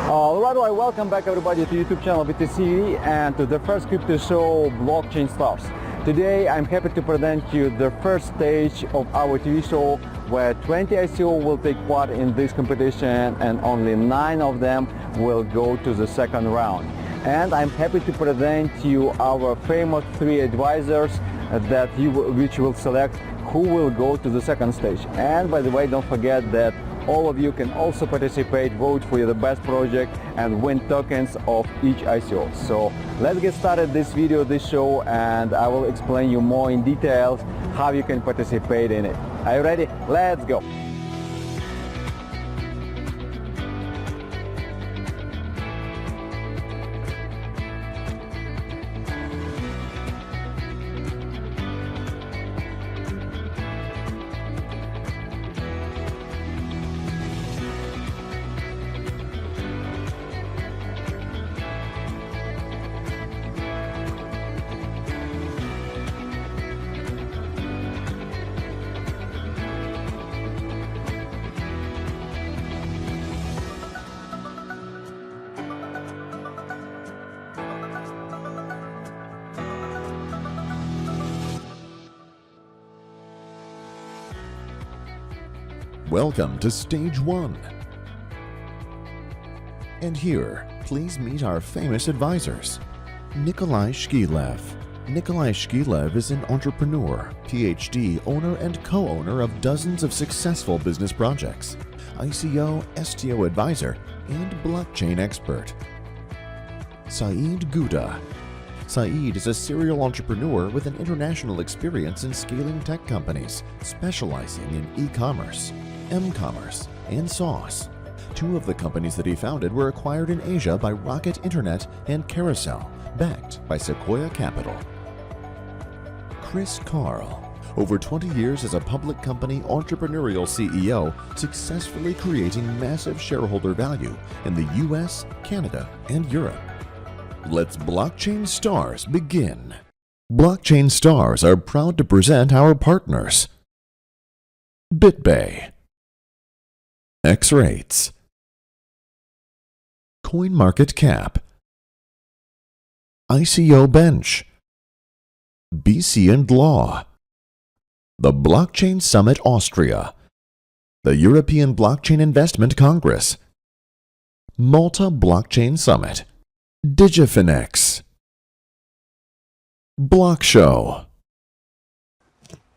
Alright, welcome back everybody to YouTube channel BTC and to the first crypto show, BlockchainStars. Today I'm happy to present you the first stage of our TV show where 20 ICO will take part in this competition and only 9 of them will go to the second round. And I'm happy to present you our famous 3 advisors which will select who will go to the second stage. And by the way, don't forget that all of you can also participate, vote for the best project and win tokens of each ICO. So let's get started this video, this show, and I will explain you more in details how you can participate in it. Are you ready? Let's go. Welcome to Stage 1. And here, please meet our famous advisors. Nikolay Shkilev. Nikolay Shkilev is an entrepreneur, PhD, owner and co-owner of dozens of successful business projects, ICO, STO advisor, and blockchain expert. Saeed Gouda. Saeed is a serial entrepreneur with an international experience in scaling tech companies, specializing in e-commerce, m-commerce, and sauce. 2 of the companies that he founded were acquired in Asia by Rocket Internet and Carousel, backed by Sequoia Capital. Chris Carl. Over 20 years as a public company entrepreneurial CEO, successfully creating massive shareholder value in the US, Canada, and Europe. Let's Blockchain Stars begin. Blockchain Stars are proud to present our partners. BitBay, X-Rates, CoinMarketCap, ICO Bench, BC and Law, the Blockchain Summit Austria, the European Blockchain Investment Congress, Malta Blockchain Summit, Digifinex, BlockShow.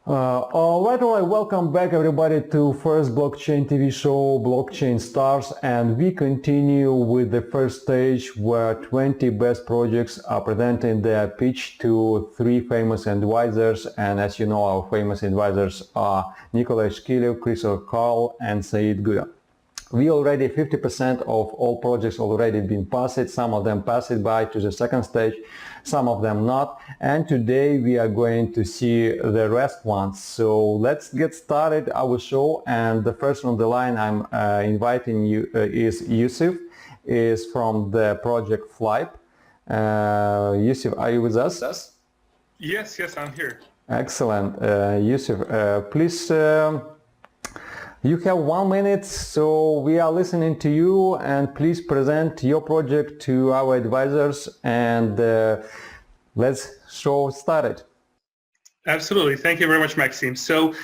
Alright, welcome back everybody to first blockchain TV show, Blockchain Stars, and we continue with the first stage where 20 best projects are presenting their pitch to 3 famous advisors. And as you know, our famous advisors are Nikolay Shkilev, Chris Carl, and Saeed Gouda. We already 50% of all projects already been passed. Some of them passed by to the second stage, some of them not. And today we are going to see the rest ones. So let's get started our show. And the first on the line I'm inviting you is Yusuf, is from the project Flipe. Yusuf, are you with us? Yes, I'm here. Excellent. Yusuf, please. You have 1 minute, so we are listening to you, and please present your project to our advisors, and let's show started. Absolutely. Thank you very much, Maxime. So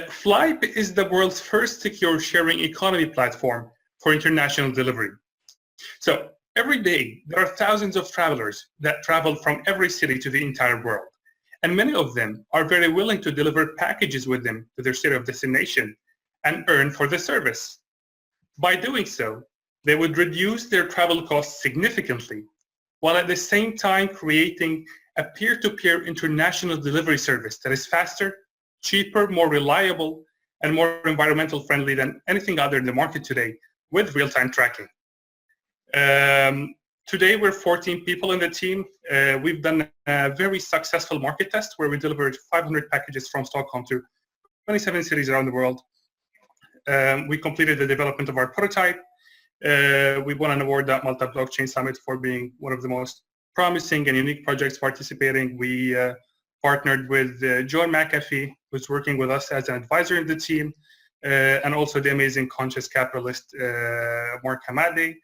Flipe is the world's first secure sharing economy platform for international delivery. So every day there are thousands of travelers that travel from every city to the entire world, and many of them are very willing to deliver packages with them to their city of destination and earn for the service. By doing so, they would reduce their travel costs significantly, while at the same time creating a peer-to-peer international delivery service that is faster, cheaper, more reliable, and more environmental friendly than anything other in the market today with real-time tracking. Today we're 14 people in the team. We've done a very successful market test where we delivered 500 packages from Stockholm to 27 cities around the world. We completed the development of our prototype. We won an award at Malta Blockchain Summit for being one of the most promising and unique projects participating. We partnered with John McAfee, who's working with us as an advisor in the team, and also the amazing conscious capitalist Mark Hamadi.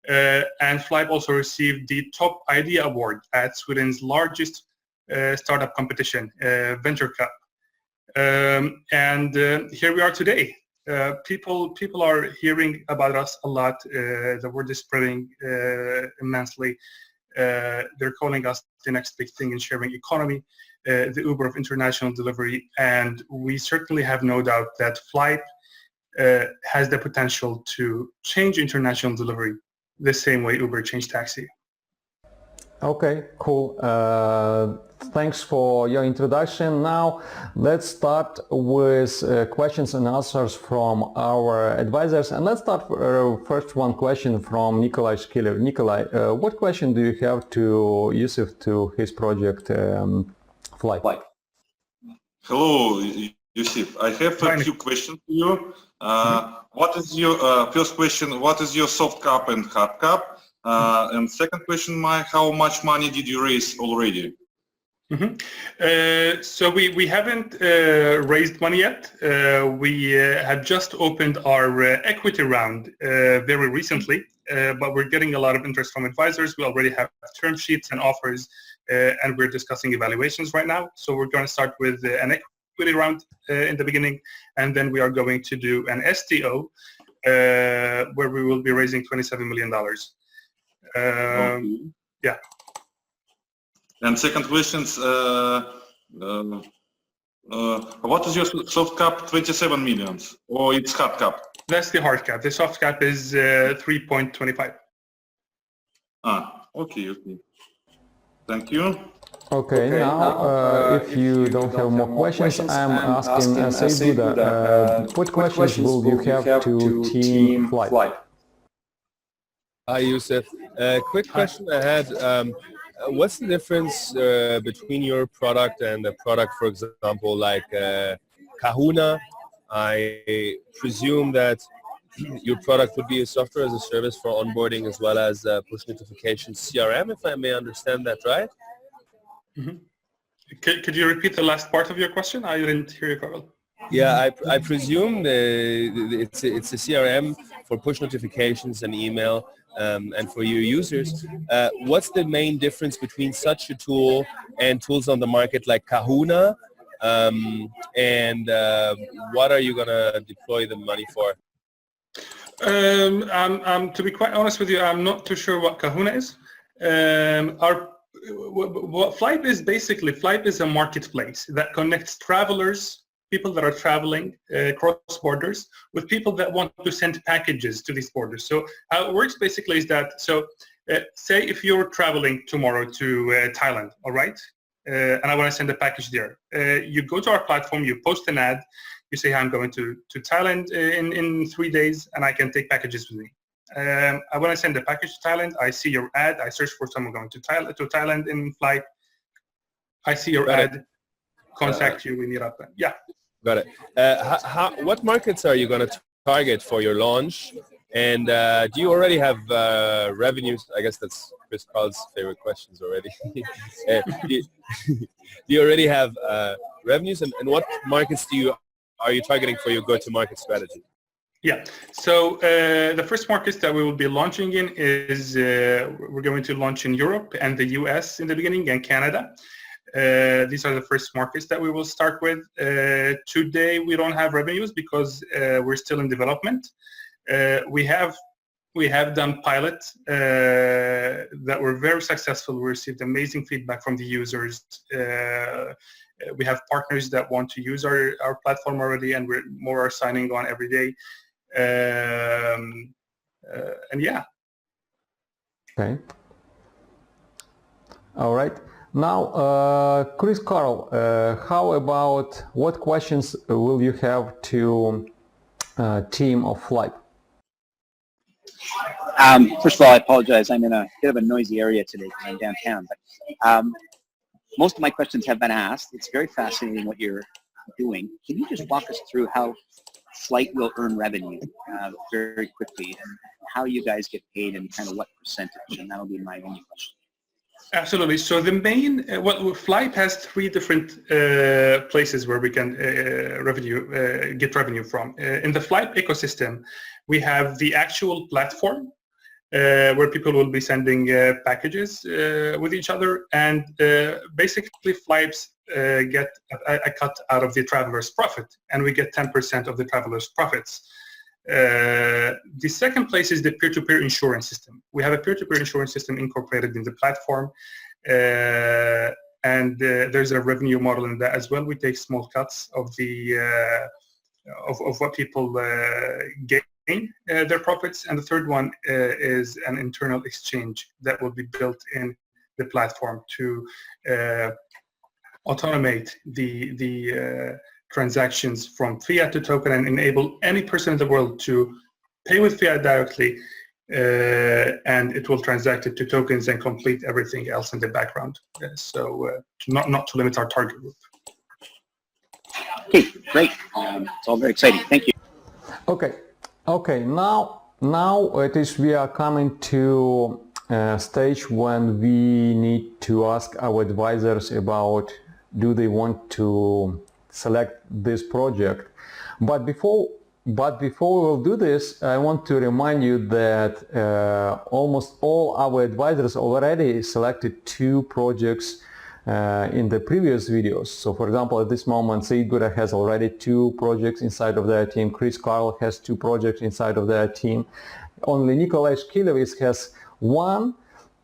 And Flybe also received the Top Idea Award at Sweden's largest startup competition, Venture Cup. And here we are today. People are hearing about us a lot. The word is spreading immensely. They're calling us the next big thing in sharing economy, the Uber of international delivery, and we certainly have no doubt that Flybe has the potential to change international delivery the same way Uber changed taxi. Okay, cool. Thanks for your introduction. Now let's start with questions and answers from our advisors. And let's start first one question from Nikolay Shkilev. Nikolay, what question do you have to Yusuf to his project Flybe? Hello, Yusuf. I have a few questions for you. What is your first question? What is your soft cap and hard cap? And second question, how much money did you raise already? So we haven't raised money yet. We have just opened our equity round very recently, but we're getting a lot of interest from advisors. We already have term sheets and offers, and we're discussing evaluations right now. So we're going to start with an equity round in the beginning, and then we are going to do an STO where we will be raising $27 million. Yeah. And second question, what is your soft cap? 27 million, or it's hard cap? That's the hard cap. The soft cap is 3.25. Okay. Thank you. Okay, now if you don't have more questions, I'm asking Saeed Gouda, what questions will you have to Team Flybe? Hi, Yusuf. Quick question I had. What's the difference between your product and a product, for example, like Kahuna? I presume that your product would be a software as a service for onboarding as well as push notification CRM, if I may understand that right? Could you repeat the last part of your question? I didn't hear you quite well. Yeah, I presume it's a CRM for push notifications and email. And for your users, what's the main difference between such a tool and tools on the market like Kahuna? And what are you going to deploy the money for? To be quite honest with you, I'm not too sure what Kahuna is. What Flybe is basically, Flybe is a marketplace that connects travelers, people that are traveling across borders, with people that want to send packages to these borders. So how it works basically is that, say if you're traveling tomorrow to Thailand, all right? And I want to send a package there. You go to our platform, you post an ad, you say, I'm going to Thailand in 3 days, and I can take packages with me. I want to send a package to Thailand. I see your ad. I search for someone going to Thailand in Flybe. I see your ad. Contact you. We meet up. Yeah. Got it. What markets are you going to target for your launch? And do you already have revenues? I guess that's Chris Carl's favorite questions already. Do you already have revenues? And what markets are you targeting for your go-to-market strategy? Yeah, so the first markets that we will be launching in is we're going to launch in Europe and the US in the beginning, and Canada. These are the first markets that we will start with. Today we don't have revenues because we're still in development. We have done pilots that were very successful. We received amazing feedback from the users. We have partners that want to use our platform already, and more are signing on every day. And yeah. Okay. All right. Now, Chris Carl, how about what questions will you have to team of Flybe? First of all, I apologize. I'm in a bit of a noisy area today because I'm downtown. But most of my questions have been asked. It's very fascinating what you're doing. Can you just walk us through how Flybe will earn revenue very quickly, and how you guys get paid and kind of what percentage? And that'll be my only question. Absolutely. So the main, Flybe has 3 different places where we can get revenue from. In the Flybe ecosystem, we have the actual platform, where people will be sending packages with each other, and basically flights get a cut out of the traveler's profit, and we get 10% of the traveler's profits. The second place is the peer-to-peer insurance system. We have a peer-to-peer insurance system incorporated in the platform, and there's a revenue model in that as well. We take small cuts of the of what people gain their profits. And the third one is an internal exchange that will be built in the platform to automate the transactions from fiat to token and enable any person in the world to pay with fiat directly, and it will transact it to tokens and complete everything else in the background. So not to limit our target group. Okay, great. It's all very exciting. Thank you. Okay. Now it is we are coming to a stage when we need to ask our advisors about do they want to select this project. But before we'll do this, I want to remind you that almost all our advisors already selected 2 projects in the previous videos. So for example, at this moment, Saeed Gouda has already 2 projects inside of their team. Chris Carl has 2 projects inside of their team. Only Nikolay Shkilev has 1,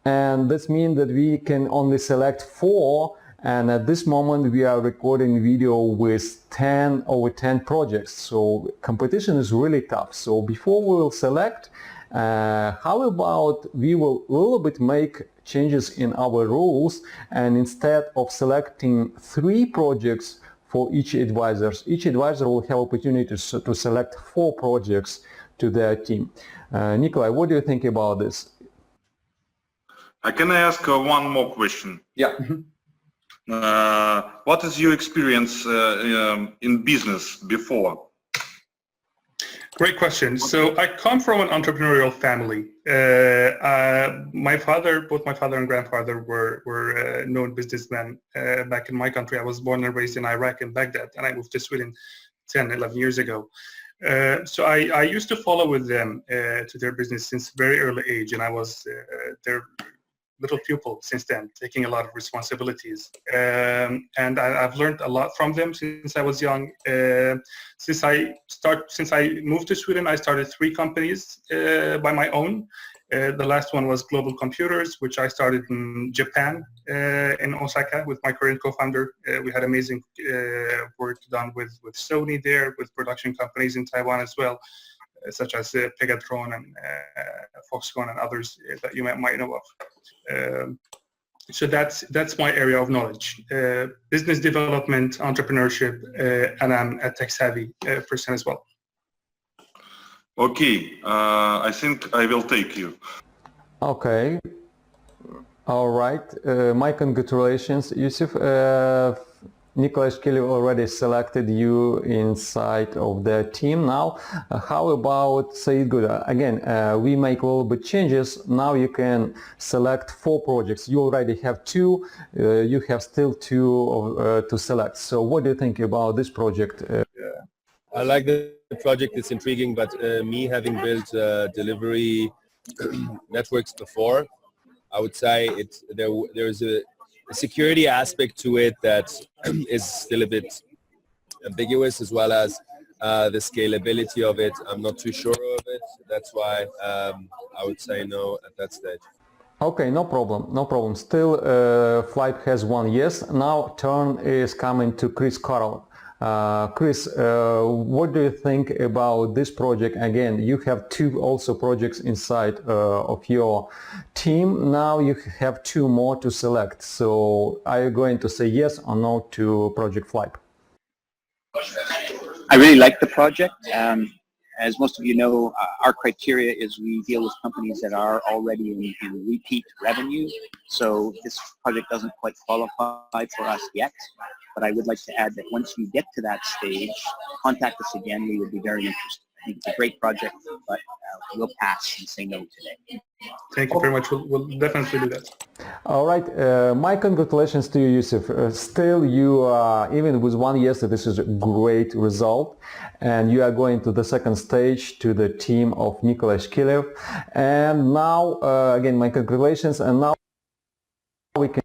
and this means that we can only select 4. And at this moment, we are recording video with over 10 projects. So competition is really tough. So before we will select, how about we will a little bit make changes in our rules, and instead of selecting 3 projects for each advisor will have opportunity to select 4 projects to their team. Nikolay, what do you think about this? Can I ask one more question? Yeah. What is your experience in business before? Great question. So I come from an entrepreneurial family. Both my father and grandfather were known businessmen back in my country. I was born and raised in Iraq and Baghdad, and I moved to Sweden 10, 11 years ago. So I used to follow with them to their business since very early age, and I was their little pupil since then, taking a lot of responsibilities. And I've learned a lot from them since I was young. Since I moved to Sweden, I started 3 companies by my own. The last one was Global Computers, which I started in Japan, in Osaka, with my current co-founder. We had amazing work done with Sony there, with production companies in Taiwan as well, such as Pegatron and Foxconn and others that you might know of. So that's my area of knowledge: business development, entrepreneurship, and I'm a tech-savvy person as well. Okay, I think I will take you. Okay. All right. My congratulations, Yusuf. Nikolay Shkilev already selected you inside of the team now. How about Saeed Gouda? Again, we make a little bit changes. Now you can select 4 projects. You already have 2. You have still 2 to select. So what do you think about this project? I like the project. It's intriguing, but me having built delivery networks before, I would say there's a security aspect to it that is still a bit ambiguous, as well as the scalability of it. I'm not too sure of it. That's why I would say no at that stage. Okay, no problem. Still, Flight has 1 yes. Now turn is coming to Chris Carl. Chris, what do you think about this project? Again, you have 2 also projects inside of your team. Now you have 2 more to select. So are you going to say yes or no to Project Flight? I really like the project. As most of you know, our criteria is we deal with companies that are already in repeat revenue. So this project doesn't quite qualify for us yet. But I would like to add that once you get to that stage, contact us again. We would be very interested. I think it's a great project, but we'll pass and say no today. Thank you very much. We'll definitely do that. All right. My congratulations to you, Yusuf. Still, you even with 1 year, so this is a great result. And you are going to the second stage to the team of Nikolay Shkilev. And now, again, my congratulations. And now we can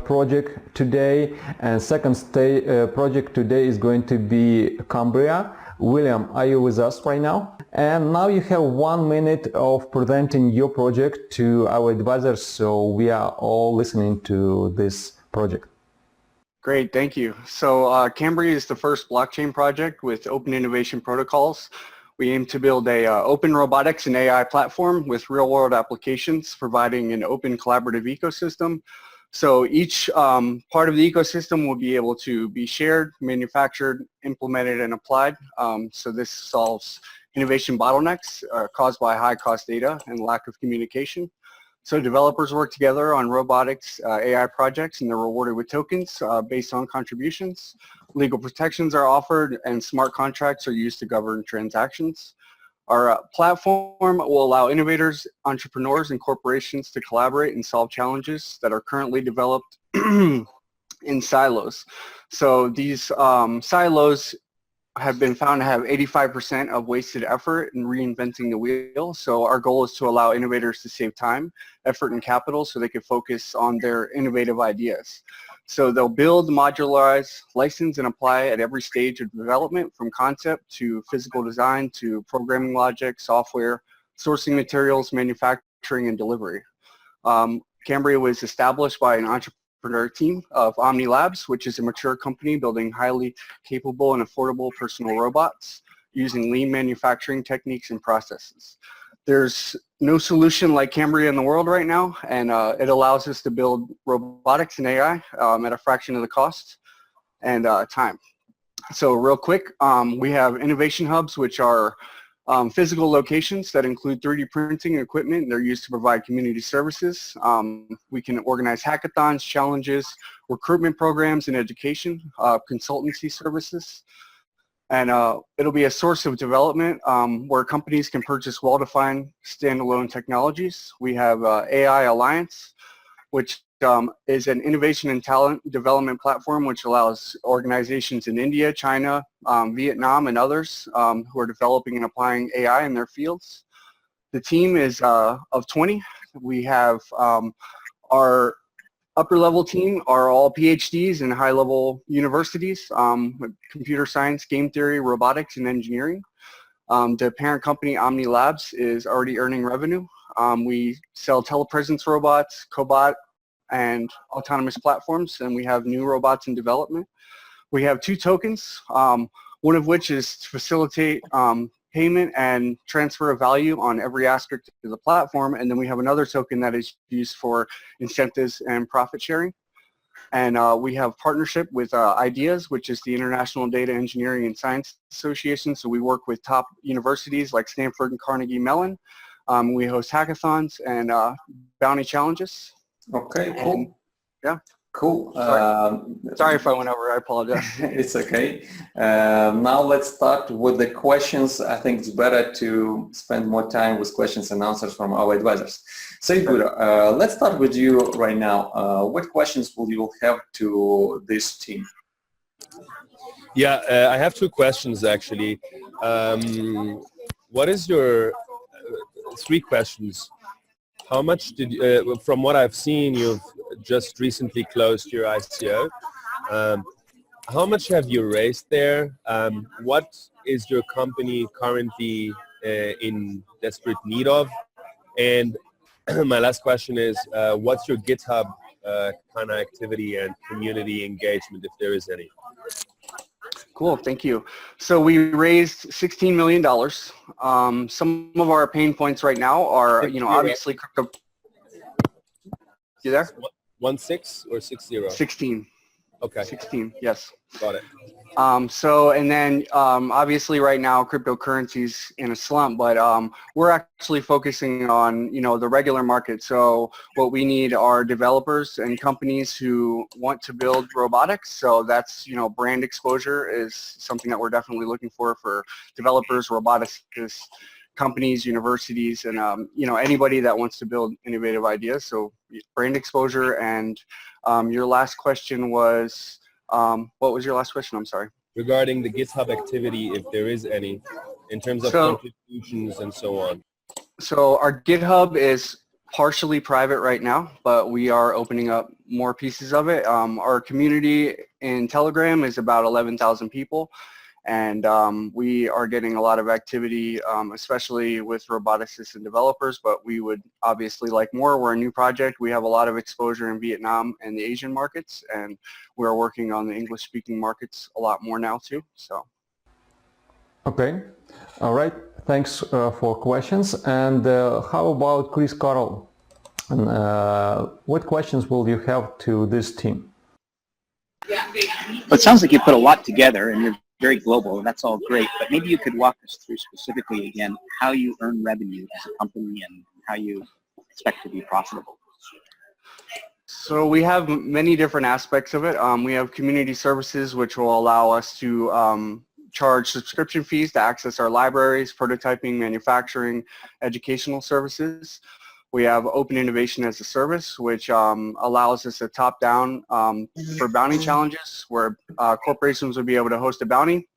project today. And second stage project today is going to be Cambria. William, are you with us right now? And now you have 1 minute of presenting your project to our advisors, so we are all listening to this project. Great, thank you. So Cambria is the first blockchain project with open innovation protocols. We aim to build a open robotics and AI platform with real-world applications, providing an open collaborative ecosystem. So each part of the ecosystem will be able to be shared, manufactured, implemented, and applied. So this solves innovation bottlenecks caused by high-cost data and lack of communication. So developers work together on robotics AI projects, and they're rewarded with tokens based on contributions. Legal protections are offered, and smart contracts are used to govern transactions. Our platform will allow innovators, entrepreneurs, and corporations to collaborate and solve challenges that are currently developed in silos. So these silos have been found to have 85% of wasted effort in reinventing the wheel. So our goal is to allow innovators to save time, effort, and capital so they can focus on their innovative ideas. So they'll build, modularize, license, and apply at every stage of development, from concept to physical design to programming logic, software, sourcing materials, manufacturing, and delivery. Cambria was established by an entrepreneur team of Omni Labs, which is a mature company building highly capable and affordable personal robots using lean manufacturing techniques and processes. There's no solution like Cambria in the world right now, and it allows us to build robotics and AI at a fraction of the cost and time. So real quick, we have innovation hubs, which are physical locations that include 3D printing equipment. They're used to provide community services. We can organize hackathons, challenges, recruitment programs, and education, consultancy services. And it'll be a source of development where companies can purchase well-defined standalone technologies. We have AI Alliance, which is an innovation and talent development platform which allows organizations in India, China, Vietnam, and others who are developing and applying AI in their fields. The team is of 20. We have our upper level team are all PhDs in high level universities, computer science, game theory, robotics, and engineering. The parent company, Omni Labs, is already earning revenue. We sell telepresence robots, cobot, and autonomous platforms, and we have new robots in development. We have 2 tokens, one of which is to facilitate payment and transfer of value on every aspect of the platform, and then we have another token that is used for incentives and profit sharing. And we have partnership with IDEAS, which is the International Data Engineering and Science Association. So we work with top universities like Stanford and Carnegie Mellon. We host hackathons and bounty challenges. Okay, cool. And, yeah. Cool. Sorry if I went over, I apologize. It's okay. Now let's start with the questions. I think it's better to spend more time with questions and answers from our advisors. Saeed, let's start with you right now. What questions will you have to this team? Yeah, I have 2 questions actually. What is your 3 questions? How much did, from what I've seen, you've just recently closed your ICO. How much have you raised there? What is your company currently in desperate need of? And my last question is, what's your GitHub kind of activity and community engagement, if there is any? Cool, thank you. So we raised $16 million. Some of our pain points right now are, obviously crypto. You there? 16 or 60? 16. Okay. 16, yes. Got it. And then obviously right now cryptocurrency's in a slump, but we're actually focusing on, the regular market. So what we need are developers and companies who want to build robotics. So that's, brand exposure is something that we're definitely looking for developers, roboticists, companies, universities, and anybody that wants to build innovative ideas. So brand exposure. And your last question was, what was your last question? I'm sorry. Regarding the GitHub activity, if there is any, in terms of contributions and so on. So our GitHub is partially private right now, but we are opening up more pieces of it. Our community in Telegram is about 11,000 people, and we are getting a lot of activity, especially with roboticists and developers, but we would obviously like more. We're a new project. We have a lot of exposure in Vietnam and the Asian markets, and we're working on the English-speaking markets a lot more now too. So. Okay, all right. Thanks for questions. And how about Chris Carroll? What questions will you have to this team? Well, it sounds like you put a lot together and you're very global, and that's all great, but maybe you could walk us through specifically again how you earn revenue as a company and how you expect to be profitable. So we have many different aspects of it. We have community services, which will allow us to charge subscription fees to access our libraries, prototyping, manufacturing, educational services. We have open innovation as a service, which allows us a top-down for bounty challenges, where corporations will be able to host a bounty,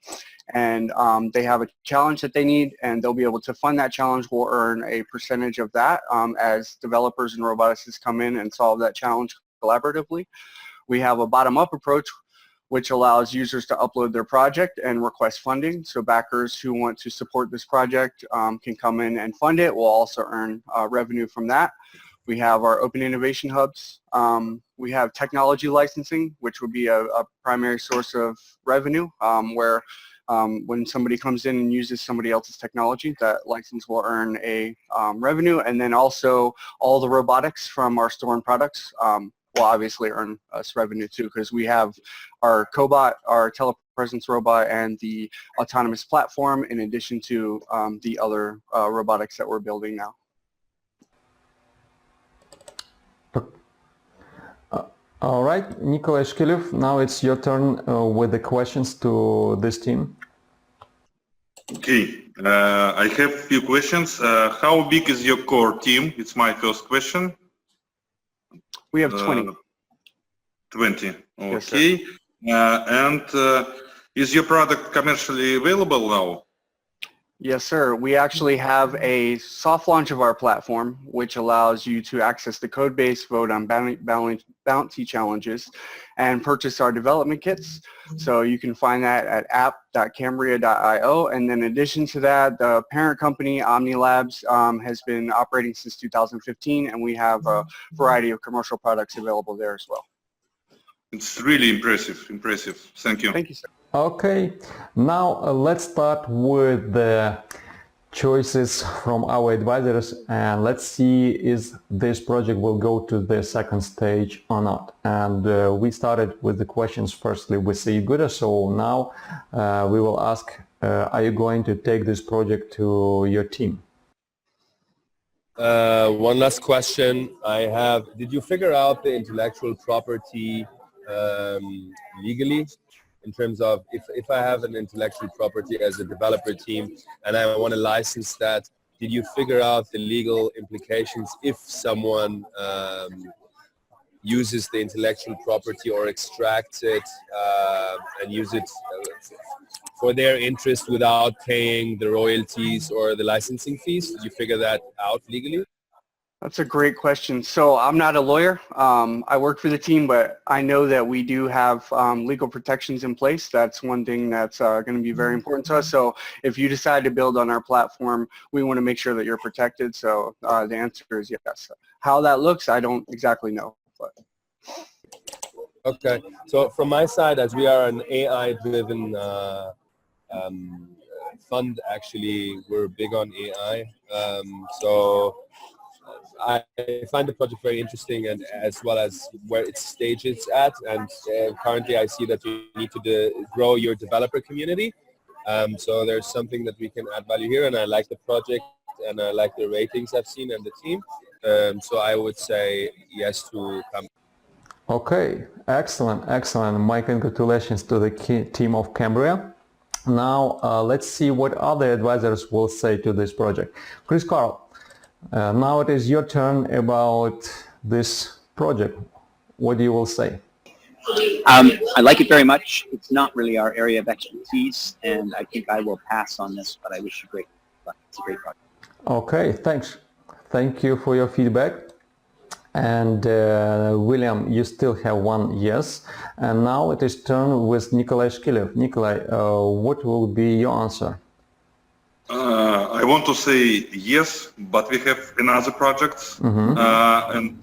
and they have a challenge that they need, and they'll be able to fund that challenge. We'll earn a percentage of that as developers and roboticists come in and solve that challenge collaboratively. We have a bottom-up approach, which allows users to upload their project and request funding. So backers who want to support this project can come in and fund it. We'll also earn revenue from that. We have our open innovation hubs. We have technology licensing, which would be a primary source of revenue, where when somebody comes in and uses somebody else's technology, that license will earn a revenue. And then also all the robotics from our stored products will obviously earn us revenue too, because we have our cobot, our telepresence robot, and the autonomous platform in addition to the other robotics that we're building now. All right, Nikolay, Shkilev, now it's your turn with the questions to this team. Okay, I have a few questions. How big is your core team? It's my first question. We have 20. 20, Yes, okay. And is your product commercially available now? Yes, sir. We actually have a soft launch of our platform, which allows you to access the code base, vote on bounty challenges, and purchase our development kits. So you can find that at app.cambria.io. And then in addition to that, the parent company, Omni Labs, has been operating since 2015, and we have a variety of commercial products available there as well. It's really impressive. Thank you. Thank you, sir. Okay, now let's start with the choices from our advisors, and let's see if this project will go to the second stage or not. And we started with the questions firstly with Saeed Gouda, so now we will ask, are you going to take this project to your team? One last question I have. Did you figure out the intellectual property legally? In terms of if I have an intellectual property as a developer team and I want to license that, did you figure out the legal implications if someone uses the intellectual property or extracts it and use it for their interest without paying the royalties or the licensing fees? Did you figure that out legally? That's a great question. So I'm not a lawyer. I work for the team, but I know that we do have legal protections in place. That's one thing that's going to be very important to us. So if you decide to build on our platform, we want to make sure that you're protected. So the answer is yes. How that looks, I don't exactly know. But. Okay. So from my side, as we are an AI-driven fund, actually, we're big on AI. So I find the project very interesting, and as well as where its stage is at. And currently, I see that you need to grow your developer community. So there's something that we can add value here, and I like the project, and I like the ratings I've seen and the team. So I would say yes to come. Okay, excellent. My congratulations to the team of Cambria. Now let's see what other advisors will say to this project. Chris Carl, now it is your turn about this project. What do you will say? I like it very much. It's not really our area of expertise, and I think I will pass on this, but I wish you great luck. It's a great project. Okay, thanks. Thank you for your feedback. And William, you still have one yes. And now it is turn with Nikolay Shkilev. Nikolay, what will be your answer? I want to say yes, but we have another projects, and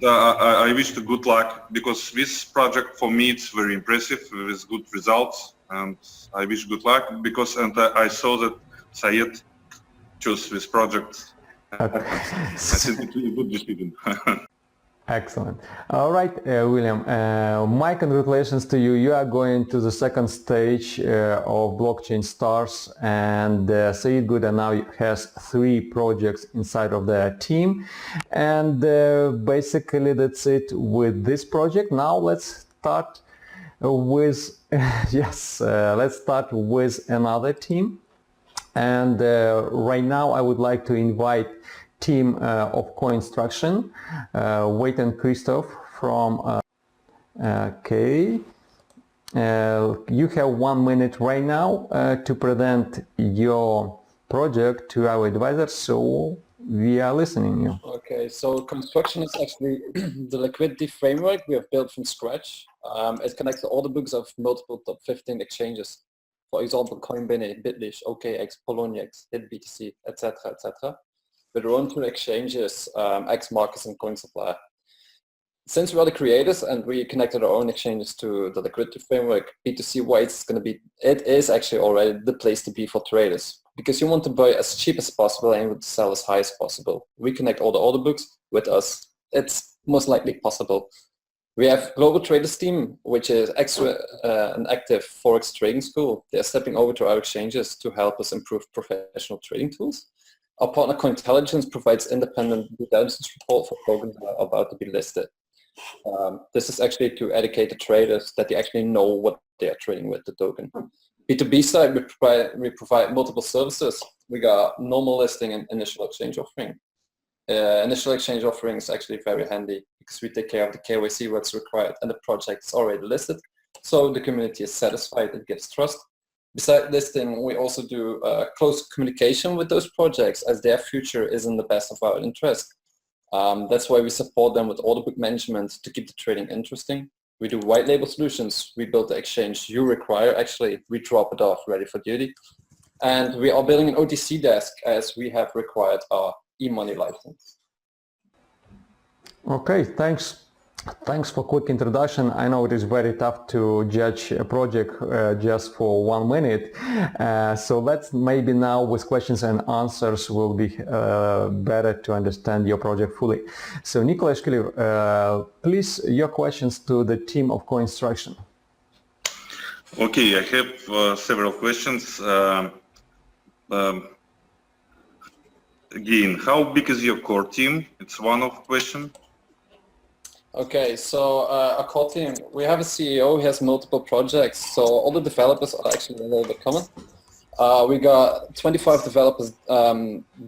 I wish you good luck, because this project for me it's very impressive with good results, and I wish good luck because I saw that Saeed chose this project. Okay. I think it's a good decision. Excellent. All right, William, my congratulations to you. You are going to the second stage of Blockchain Stars, and Saeed Gouda now has 3 projects inside of their team. And basically that's it with this project. Now let's start with, let's start with another team. And right now I would like to invite team of Co-Instruction, Wade and Christoph from okay. You have 1 minute right now to present your project to our advisors, so we are listening you. Okay, so construction is actually the liquidity framework we have built from scratch. It connects all the books of multiple top 15 exchanges. For example, Coinbase, Bitlish, OKX, Poloniex, HitBTC, etc., etc. With our own 2 exchanges, X Markets and CoinSupply. Since we are the creators and we connected our own exchanges to the liquidity framework, B2C why it's going to be, it is actually already the place to be for traders, because you want to buy as cheap as possible and you want to sell as high as possible. We connect all the order books with us. It's most likely possible. We have Global Traders team, which is an active Forex trading school. They're stepping over to our exchanges to help us improve professional trading tools. Our partner Cointelligence provides independent due diligence report for tokens that are about to be listed. This is actually to educate the traders that they actually know what they are trading with the token. B2B side, we provide multiple services. We got normal listing and initial exchange offering. Initial exchange offering is actually very handy because we take care of the KYC what's required and the project is already listed. So the community is satisfied, it gives trust. Besides listing, we also do close communication with those projects as their future is in the best of our interest. That's why we support them with order book management to keep the trading interesting. We do white label solutions. We build the exchange you require. Actually, we drop it off ready for duty. And we are building an OTC desk as we have required our e-money license. Okay, thanks. Thanks for quick introduction. I know it is very tough to judge a project just for 1 minute. So let's maybe now with questions and answers will be better to understand your project fully. So Nikolay Shkilev, please your questions to the team of Co-Instruction. Okay, I have several questions. Again, how big is your core team? It's one of the questions. Okay, so our core team, we have a CEO, he has multiple projects, so all the developers are actually a little bit common. We got 25 developers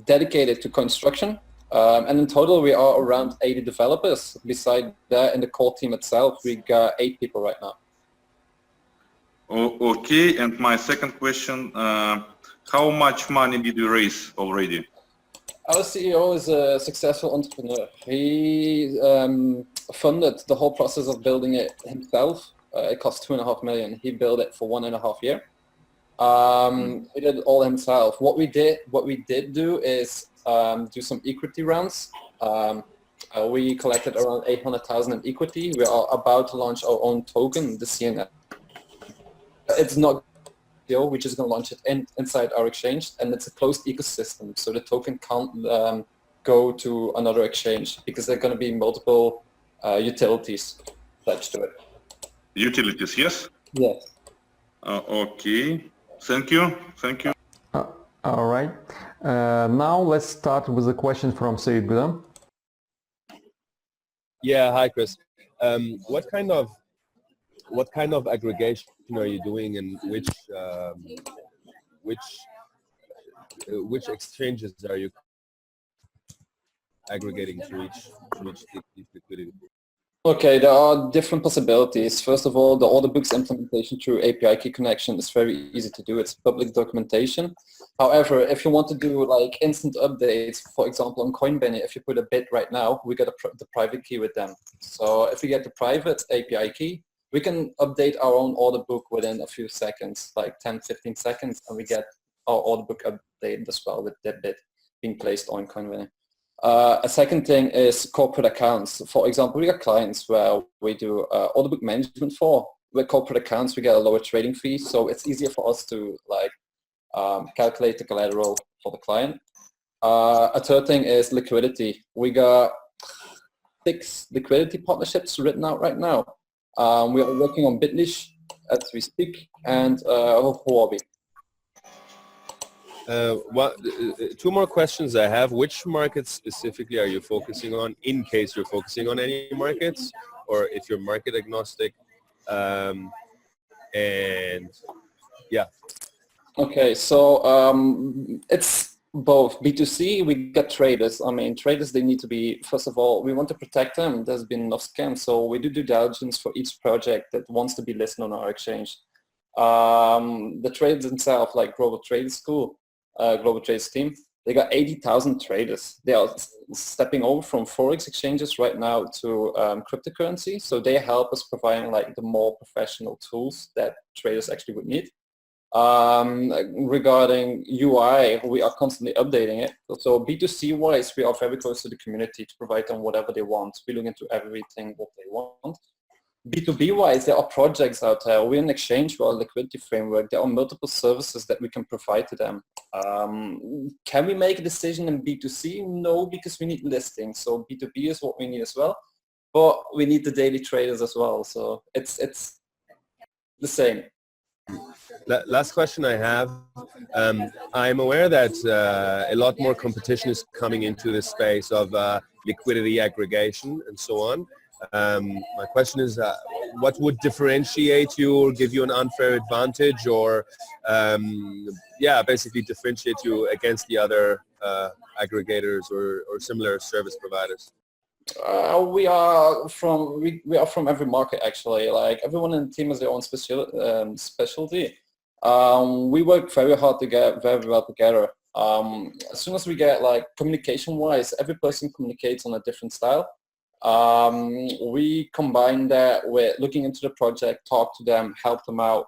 dedicated to construction, and in total we are around 80 developers. Beside that, in the core team itself, we got 8 people right now. Okay, and my second question, how much money did you raise already? Our CEO is a successful entrepreneur. He funded the whole process of building it himself. It cost $2.5 million. He built it for 1.5 years. He did it all himself. What we did do is do some equity rounds. We collected around 800,000 in equity. We are about to launch our own token, the CNN. It's not we're just going to launch it inside our exchange, and it's a closed ecosystem, so the token can't go to another exchange because there are going to be multiple utilities attached to it. Utilities, yes? Yes. Okay, thank you. All right. Now let's start with a question from Saeed Gouda. Yeah, hi Chris. What kind of aggregation are you doing, and which exchanges are you aggregating to reach these liquidity? Okay, there are different possibilities. First of all, the order books implementation through API key connection is very easy to do. It's public documentation. However, if you want to do like instant updates, for example, on Coinbase, if you put a bid right now, we get the private key with them. So if we get the private API key, we can update our own order book within a few seconds, like 10, 15 seconds, and we get our order book updated as well with that bid being placed on Coinbase. A second thing is corporate accounts. For example, we got clients where we do order book management for. With corporate accounts, we get a lower trading fee, so it's easier for us to like calculate the collateral for the client. A third thing is liquidity. We got 6 liquidity partnerships written out right now. We are working on Bitlish as we speak, and Huobi. Two more questions I have. Which markets specifically are you focusing on, in case you're focusing on any markets, or if you're market agnostic? And yeah. Okay, so it's both. B2C, we get traders. I mean, traders, they need to be, first of all, we want to protect them. There's been enough scams, so we do due diligence for each project that wants to be listed on our exchange. The traders themselves, like Global Trade School, Global Trades team, they got 80,000 traders. They are stepping over from Forex exchanges right now to cryptocurrency. So they help us providing like the more professional tools that traders actually would need. Regarding UI, we are constantly updating it. So B2C wise, we are very close to the community to provide them whatever they want. We look into everything what they want. B2B wise, there are projects out there. We're an exchange, we're a liquidity framework. There are multiple services that we can provide to them. Can we make a decision in B2C? No, because we need listings. So B2B is what we need as well. But we need the daily traders as well. So it's the same. Last question I have. I'm aware that a lot more competition is coming into this space of liquidity aggregation and so on. My question is, what would differentiate you or give you an unfair advantage, or basically differentiate you against the other aggregators or similar service providers? We are from every market actually. Like everyone in the team has their own specialty. We work very hard to get very well together. As soon as we get like communication-wise, every person communicates on a different style. We combine that with looking into the project, talk to them, help them out.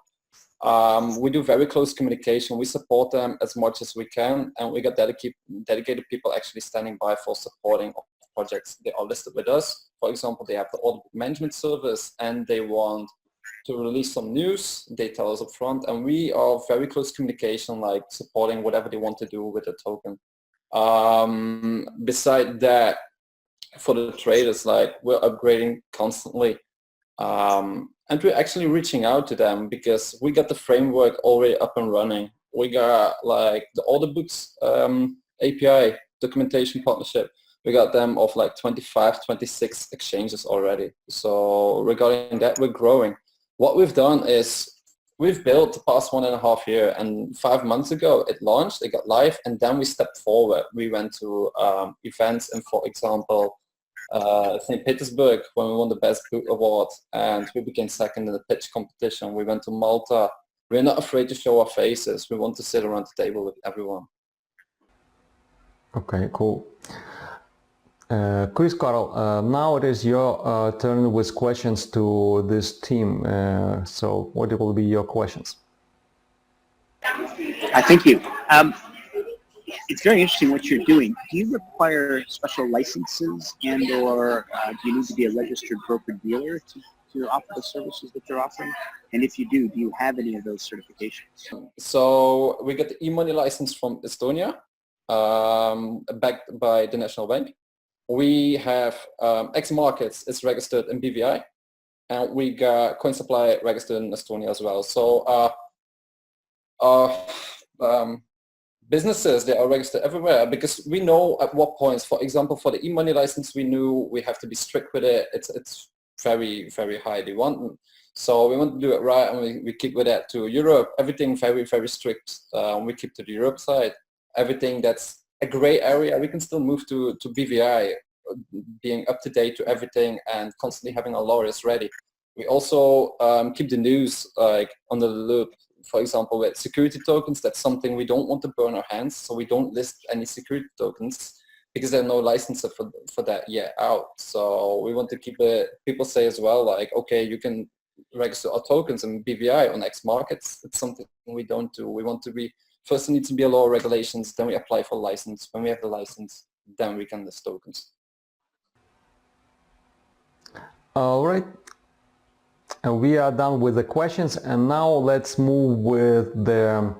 We do very close communication. We support them as much as we can, and we got dedicated people actually standing by for supporting projects. They are listed with us. For example, they have the order book management service and they want to release some news. They tell us up front, and we are very close communication, like supporting whatever they want to do with the token. Beside that, for the traders, like we're upgrading constantly, and we're actually reaching out to them because we got the framework already up and running. We got like the order books API documentation partnership. We got them of like 25, 26 exchanges already. So regarding that, we're growing. What we've done is we've built the past 1.5 years, and 5 months ago it launched, it got live, and then we stepped forward. We went to events in, for example, St. Petersburg when we won the Best Book Award, and we became second in the pitch competition. We went to Malta. We're not afraid to show our faces. We want to sit around the table with everyone. Okay, cool. Chris Carl, now it is your turn with questions to this team. So what will be your questions? Thank you. It's very interesting what you're doing. Do you require special licenses, and or do you need to be a registered broker-dealer to offer the services that you're offering? And if you do you have any of those certifications? So we got the e-money license from Estonia, backed by the National Bank. We have X Markets is registered in BVI, and we got Coin Supply registered in Estonia as well. So businesses, they are registered everywhere because we know at what points. For example, for the e-money license, we knew we have to be strict with it. It's very, very high. They want. So we want to do it right, and we keep with that to Europe. Everything very, very strict. We keep to the Europe side. Everything that's a gray area, we can still move to BVI, being up to date to everything and constantly having our lawyers ready. We also keep the news like on the loop. For example, with security tokens, that's something we don't want to burn our hands, so we don't list any security tokens because there's no license for that yet out. So we want to keep it. People say as well, like, okay, you can register our tokens in BVI on X markets. It's something we don't do. We want to be, first there needs to be a law regulations, then we apply for a license. When we have the license, then we can list tokens. All right. And we are done with the questions, and now let's move with the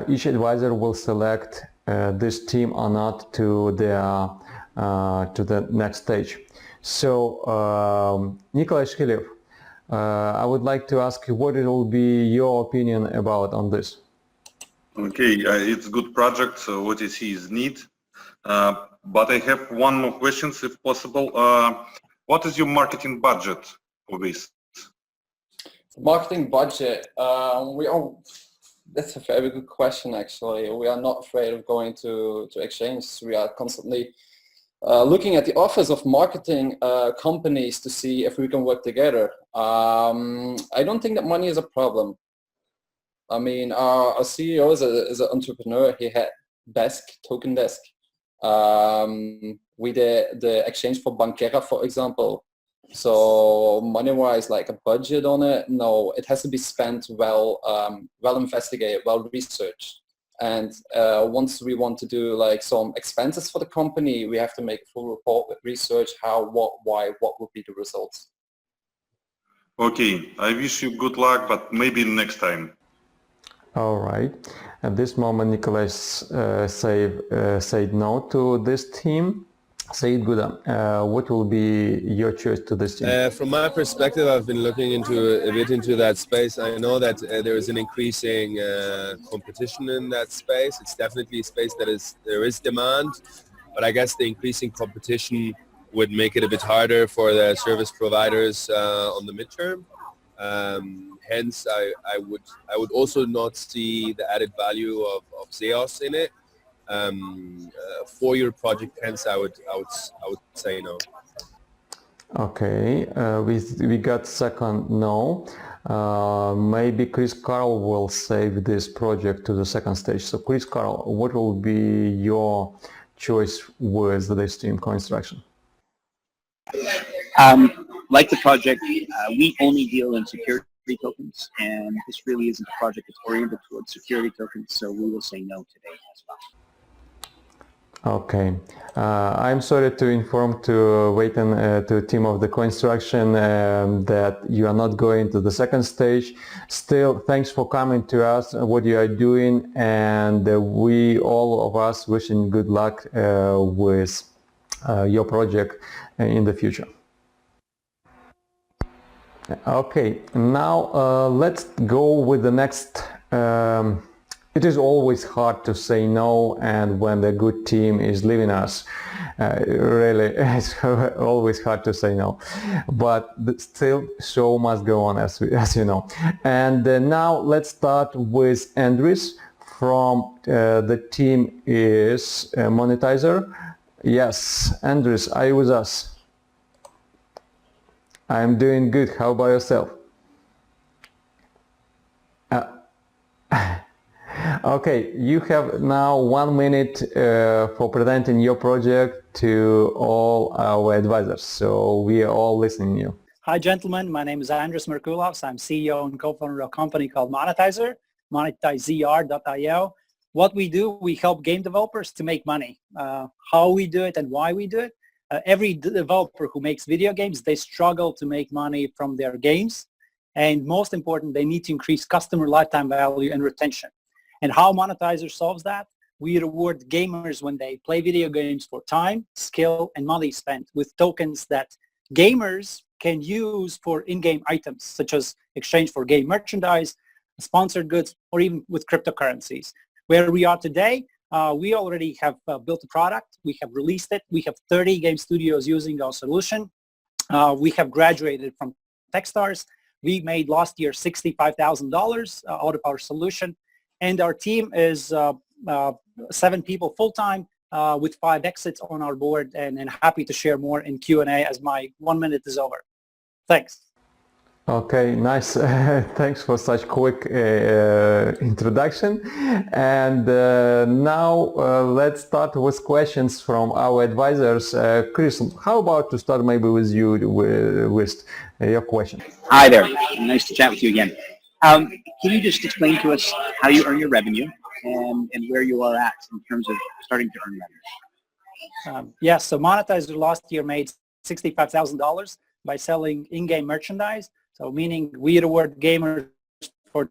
each advisor will select this team or not to the next stage. So Nikolay Shkilev, I would like to ask you what it will be your opinion about on this. Okay, it's a good project. So what you see is neat, but I have one more question, if possible. What is your marketing budget for this? Marketing budget, that's a very good question actually. We are not afraid of going to exchange. We are constantly looking at the offers of marketing companies to see if we can work together. I don't think that money is a problem. I mean, our CEO is an entrepreneur. He had token desk. We did the exchange for Banquera, for example. So money-wise, like a budget on it, no, it has to be spent well, well investigated, well researched. And once we want to do like some expenses for the company, we have to make a full report with research, how, what, why, what would be the results. Okay, I wish you good luck, but maybe next time. All right. At this moment, Nikolay said no to this team. Saeed, Gouda, what will be your choice to this team? From my perspective, I've been looking a bit into that space. I know that there is an increasing competition in that space. It's definitely a space there is demand, but I guess the increasing competition would make it a bit harder for the service providers on the midterm. Hence, I would also not see the added value of Zeos in it. For your project, hence I would say no. Okay, we got second no. Maybe Chris Carl will save this project to the second stage. So Chris Carl, what will be your choice with this team construction? Like the project, we only deal in security tokens, and this really isn't a project that's oriented towards security tokens, so we will say no today as well. Okay, I'm sorry to inform to Waiting to team of the construction that you are not going to the second stage. Still, thanks for coming to us, what you are doing, and we all of us wishing good luck with your project in the future. Okay, now let's go with the next. It is always hard to say no, and when the good team is leaving us, really, it's always hard to say no. But still, show must go on, as you know. And now let's start with Andres from the team is Monetizer. Yes, Andres, are you with us? I'm doing good. How about yourself? Okay, you have now 1 minute for presenting your project to all our advisors. So we are all listening to you. Hi, gentlemen. My name is Andres Merkulovs. I'm CEO and co-founder of a company called Monetizer, monetizr.io. What we do, we help game developers to make money. How we do it and why we do it. Every developer who makes video games, they struggle to make money from their games. And most important, they need to increase customer lifetime value and retention. And how Monetizer solves that? We reward gamers when they play video games for time, skill, and money spent with tokens that gamers can use for in-game items, such as exchange for game merchandise, sponsored goods, or even with cryptocurrencies. Where we are today, we already have built a product. We have released it. We have 30 game studios using our solution. We have graduated from Techstars. We made last year $65,000 out of our solution, and our team is 7 people full-time with 5 exits on our board, and happy to share more in Q&A as my 1 minute is over. Thanks. Okay, nice. Thanks for such quick introduction. And now let's start with questions from our advisors. Chris, how about to start maybe with you with your question? Hi there. Nice to chat with you again. Can you just explain to us how you earn your revenue and where you are at in terms of starting to earn revenue? Yes, so Monetizer last year made $65,000 by selling in-game merchandise. So meaning we reward gamers for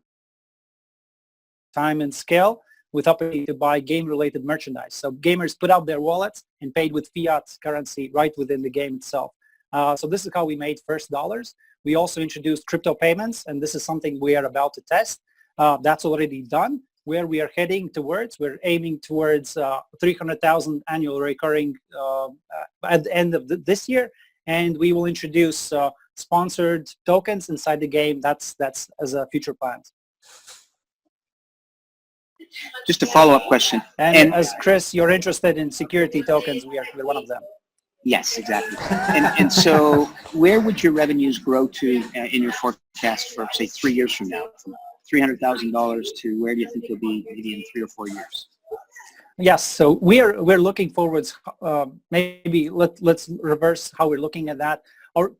time and skill with opportunity to buy game-related merchandise. So gamers put out their wallets and paid with fiat currency right within the game itself. So this is how we made first dollars. We also introduced crypto payments, and this is something we are about to test. That's already done. Where we are heading towards, we're aiming towards 300,000 annual recurring at the end of this year, and we will introduce sponsored tokens inside the game. That's as a future plan. Just a follow-up question. And as Chris, you're interested in security tokens, we're one of them. Yes, exactly. And so where would your revenues grow to in your forecast for, say, 3 years from now? From $300,000 to where do you think you'll be maybe in 3 or 4 years? Yes, so we're looking forwards. Maybe let's reverse how we're looking at that. Our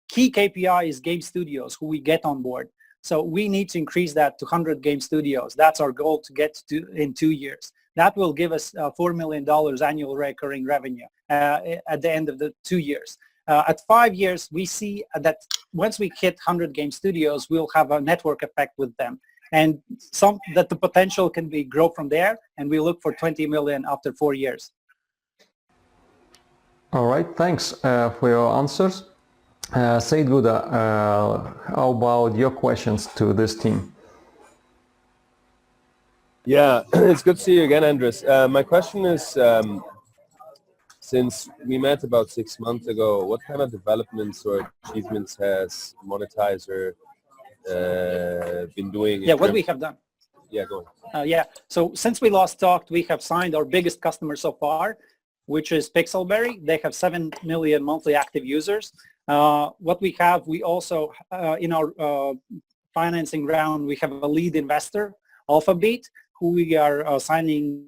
key KPI is game studios who we get on board. So we need to increase that to 100 game studios. That's our goal to get to in 2 years. That will give us $4 million annual recurring revenue at the end of the 2 years. At 5 years, we see that once we hit 100 game studios, we'll have a network effect with them. And that the potential can be grow from there, and we look for 20 million after 4 years. All right, thanks for your answers. Saeed, Gouda, how about your questions to this team? Yeah, it's good to see you again, Andres. My question is, since we met about 6 months ago, what kind of developments or achievements has Monetizer been doing? Yeah, what we have done. Yeah, go on. Yeah, so since we last talked, we have signed our biggest customer so far, which is Pixelberry. They have 7 million monthly active users. What we have, we also, in our financing round, we have a lead investor, Alphabet, who we are signing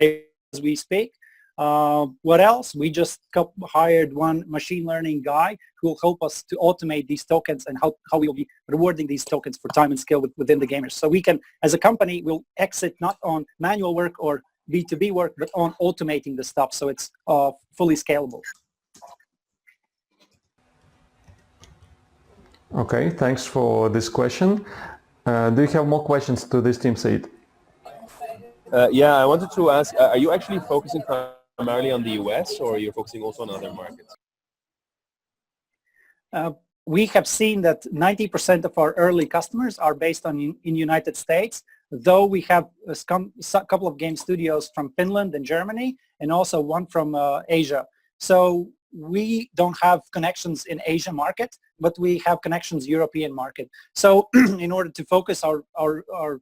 as we speak. What else? We just hired one machine learning guy who will help us to automate these tokens and how we will be rewarding these tokens for time and skill within the gamers. So we can, as a company, will exit not on manual work or B2B work, but on automating the stuff so it's fully scalable. Okay, thanks for this question. Do you have more questions to this team, Saeed? Yeah, I wanted to ask, are you actually focusing primarily on the US, or are you focusing also on other markets? We have seen that 90% of our early customers are based in United States, though we have a couple of game studios from Finland and Germany, and also one from Asia. So we don't have connections in Asia market, but we have connections European market. So in order to focus our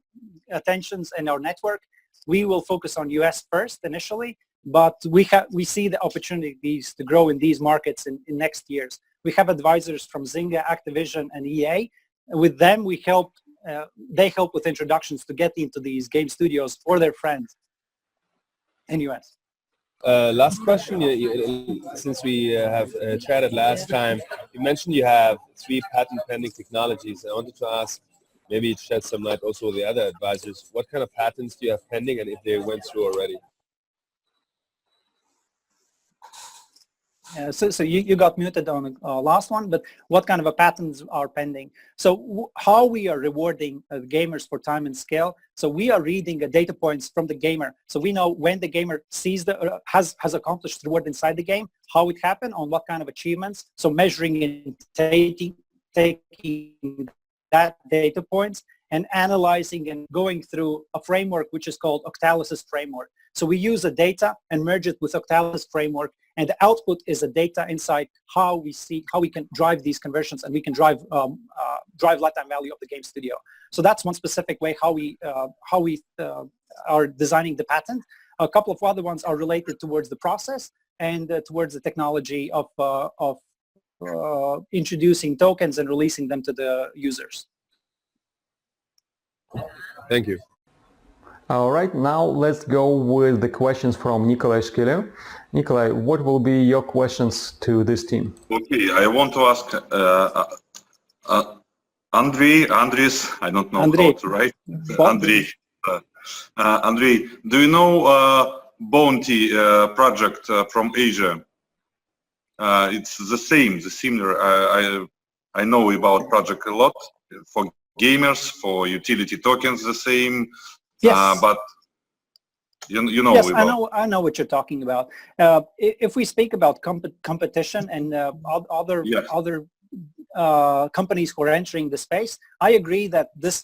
attentions and our network, we will focus on US first initially, but we see the opportunities to grow in these markets in next years. We have advisors from Zynga, Activision, and EA. With them, we help. They help with introductions to get into these game studios for their friends in US. Last question, since we have chatted last time, you mentioned you have 3 patent pending technologies. I wanted to ask, maybe shed some light also with the other advisors, what kind of patents do you have pending and if they went through already? So you got muted on the last one, but what kind of patents are pending? So how we are rewarding gamers for time and scale? So we are reading data points from the gamer. So we know when the gamer sees has accomplished reward inside the game, how it happened, on what kind of achievements. So measuring and taking that data points and analyzing and going through a framework which is called Octalysis framework. So we use the data and merge it with Octalysis framework and the output is a data insight, how we can drive these conversions, and we can drive lifetime value of the game studio. So that's one specific way how we are designing the patent. A couple of other ones are related towards the process and towards the technology of introducing tokens and releasing them to the users. Thank you. All right, now let's go with the questions from Nikolay Shkilev. Nikolay, what will be your questions to this team? Okay, I want to ask Andres, I don't know how to write. Andrei, do you know Bounty project from Asia? It's the similar. I know about project a lot for gamers, for utility tokens, the same. Yes. But you know. Yes, I know what you're talking about. If we speak about competition and other companies who are entering the space, I agree that this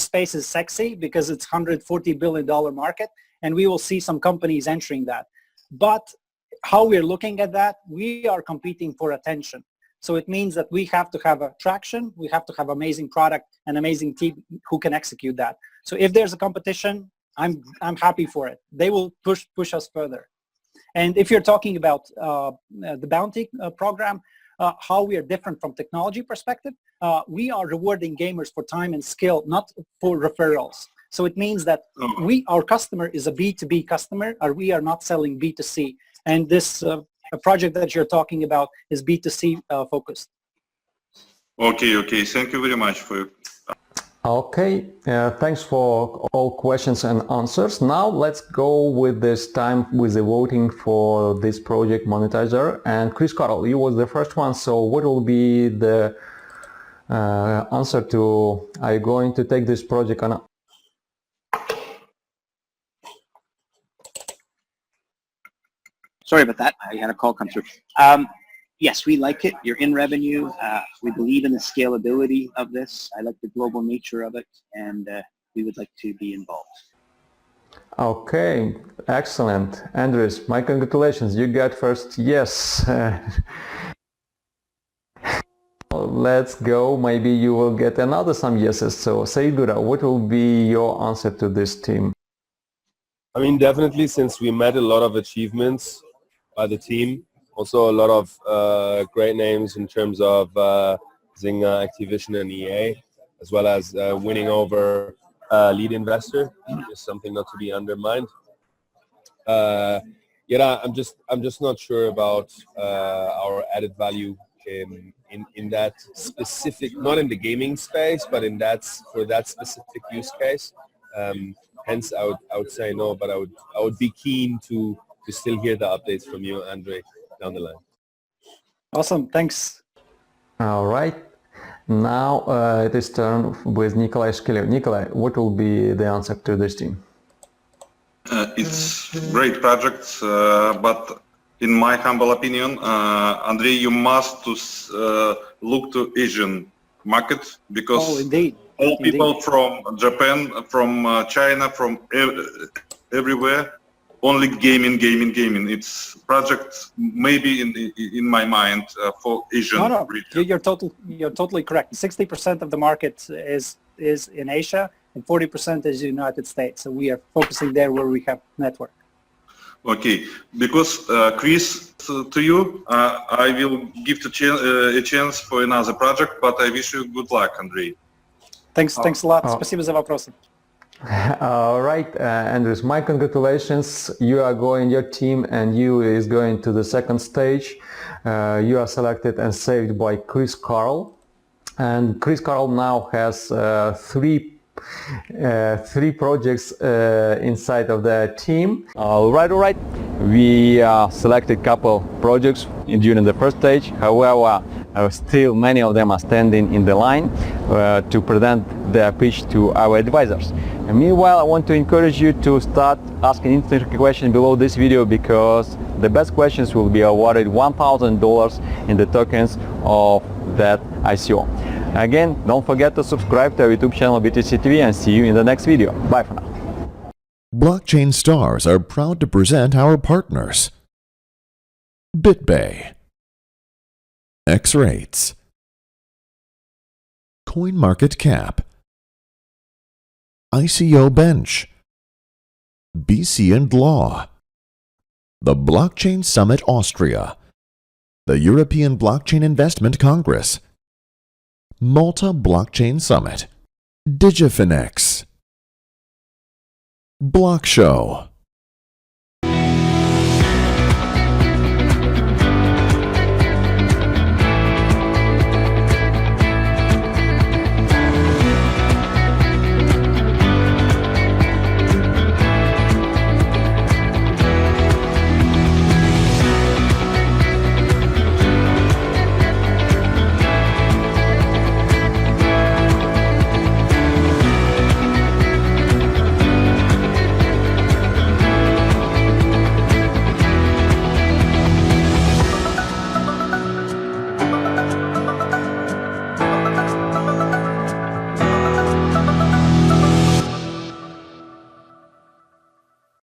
space is sexy because it's $140 billion market, and we will see some companies entering that. But how we're looking at that, we are competing for attention. So it means that we have to have a traction, we have to have amazing product and amazing team who can execute that. So if there's a competition, I'm happy for it. They will push us further. And if you're talking about the bounty program, how we are different from technology perspective, we are rewarding gamers for time and skill, not for referrals. So it means that our customer is a B2B customer, or we are not selling B2C. And this project that you're talking about is B2C focused. Okay. Thank you very much for. Okay, thanks for all questions and answers. Now let's go with this time with the voting for this project monetizer. And Chris Carroll, you was the first one. So what will be the answer to, are you going to take this project or not? Sorry about that. I had a call come through. Yes, we like it. You're in revenue. We believe in the scalability of this. I like the global nature of it, and we would like to be involved. Okay, excellent. Andres, my congratulations. You got first yes. Let's go. Maybe you will get another some yeses. So Saeed, what will be your answer to this team? I mean, definitely, since we met a lot of achievements by the team, also a lot of great names in terms of Zynga, Activision, and EA, as well as winning over lead investor is something not to be undermined. I'm just not sure about our added value in that specific, not in the gaming space, but in for that specific use case. Hence, I would say no, but I would be keen to still hear the updates from you, Andre, down the line. Awesome, thanks. All right. Now it is turn with Nikolay Shkilev. Nikolay, what will be the answer to this team? It's great project, but in my humble opinion, Andrei, you must look to Asian market because all people from Japan, from China, from everywhere, only gaming. It's project maybe in my mind for Asian region. You're totally correct. 60% of the market is in Asia and 40% is United States. So we are focusing there where we have network. Okay, because Chris, to you, I will give a chance for another project, but I wish you good luck, Andrei. Thanks a lot. Спасибо за вопросы. All right, Andres, my congratulations. You are going, your team and you is going to the second stage. You are selected and saved by Chris Carroll. And Chris Carroll now has three projects inside of the team. All right. We selected couple projects during the first stage. However, still many of them are standing in the line to present their pitch to our advisors. And meanwhile, I want to encourage you to start asking interesting questions below this video because the best questions will be awarded $1,000 in the tokens of that ICO. Again, don't forget to subscribe to our YouTube channel BTCTV and see you in the next video. Bye for now. Blockchain Stars are proud to present our partners: BitBay, X-Rates, CoinMarketCap, ICO Bench, BC and Law, the Blockchain Summit Austria, the European Blockchain Investment Congress, Malta Blockchain Summit, Digifinex, Block Show.